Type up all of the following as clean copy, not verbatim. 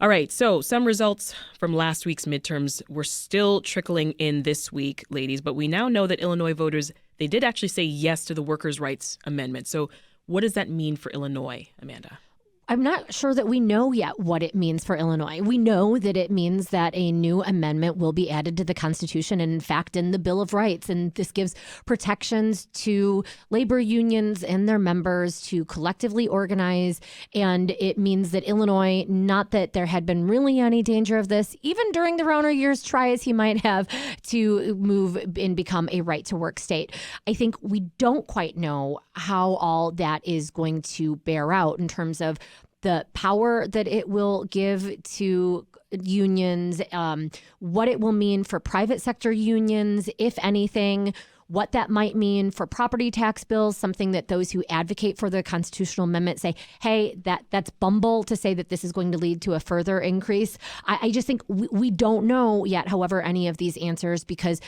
All right, so some results from last week's midterms were still trickling in this week, ladies, but we now know that Illinois voters, they did actually say yes to the Workers' Rights Amendment. So what does that mean for Illinois, Amanda? I'm not sure that we know yet what it means for Illinois. We know that it means that a new amendment will be added to the Constitution and, in fact, in the Bill of Rights. And this gives protections to labor unions and their members to collectively organize. And it means that Illinois, not that there had been really any danger of this, even during the Rauner years, try as he might have to move and become a right-to-work state. I think we don't quite know how all that is going to bear out in terms of the power that it will give to unions, what it will mean for private sector unions, if anything, what that might mean for property tax bills, something that those who advocate for the constitutional amendment say, hey, that's bumble to say that this is going to lead to a further increase. I just think we don't know yet, however, any of these answers because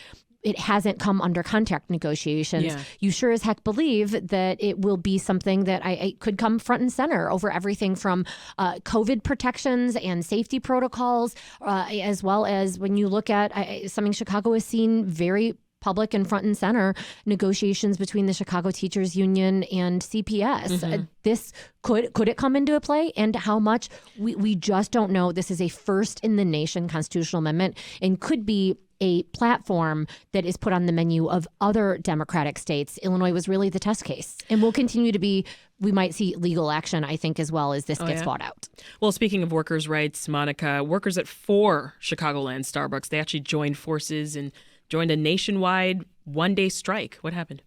it hasn't come under contract negotiations. Yeah. You sure as heck believe that it will be something that I could come front and center over everything from COVID protections and safety protocols, as well as when you look at something Chicago has seen very public and front and center, negotiations between the Chicago Teachers Union and CPS. Mm-hmm. This could it come into a play, and how much? We just don't know. This is a first in the nation constitutional amendment and could be a platform that is put on the menu of other Democratic states. Illinois was really the test case and will continue to be. We might see legal action, I think, as well as this gets fought out. Well, speaking of workers' rights, Monica, workers at 4 Chicagoland Starbucks, they actually joined forces and joined a nationwide one-day strike. What happened?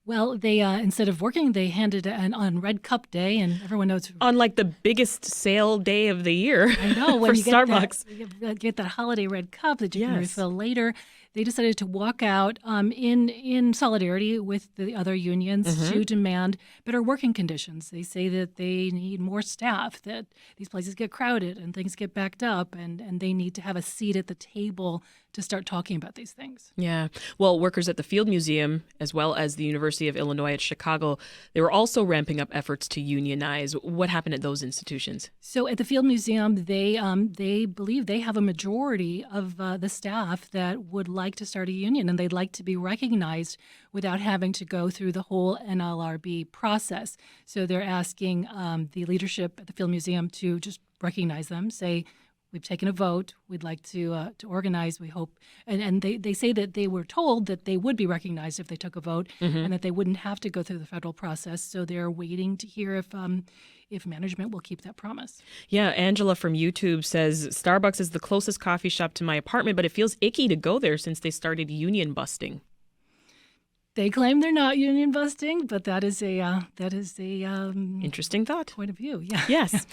Well, they instead of working, they handed on Red Cup Day, and everyone knows on like the biggest sale day of the year. I know when for you Starbucks. get that holiday Red Cup that you can Yes. refill later. They decided to walk out in solidarity with the other unions to demand better working conditions. They say that they need more staff, that these places get crowded and things get backed up, and they need to have a seat at the table to start talking about these things. Yeah. Well, workers at the Field Museum, as well as the University of Illinois at Chicago, they were also ramping up efforts to unionize. What happened at those institutions? So at the Field Museum, they believe they have a majority of the staff that would like to start a union, and they'd like to be recognized without having to go through the whole NLRB process. So they're asking the leadership at the Field Museum to just recognize them, say, we've taken a vote. We'd like to organize. We hope, and they say that they were told that they would be recognized if they took a vote, and that they wouldn't have to go through the federal process. So they're waiting to hear if management will keep that promise. Yeah, Angela from YouTube says Starbucks is the closest coffee shop to my apartment, but it feels icky to go there since they started union busting. They claim they're not union busting, but that is a interesting thought. point of view. Yeah. Yes.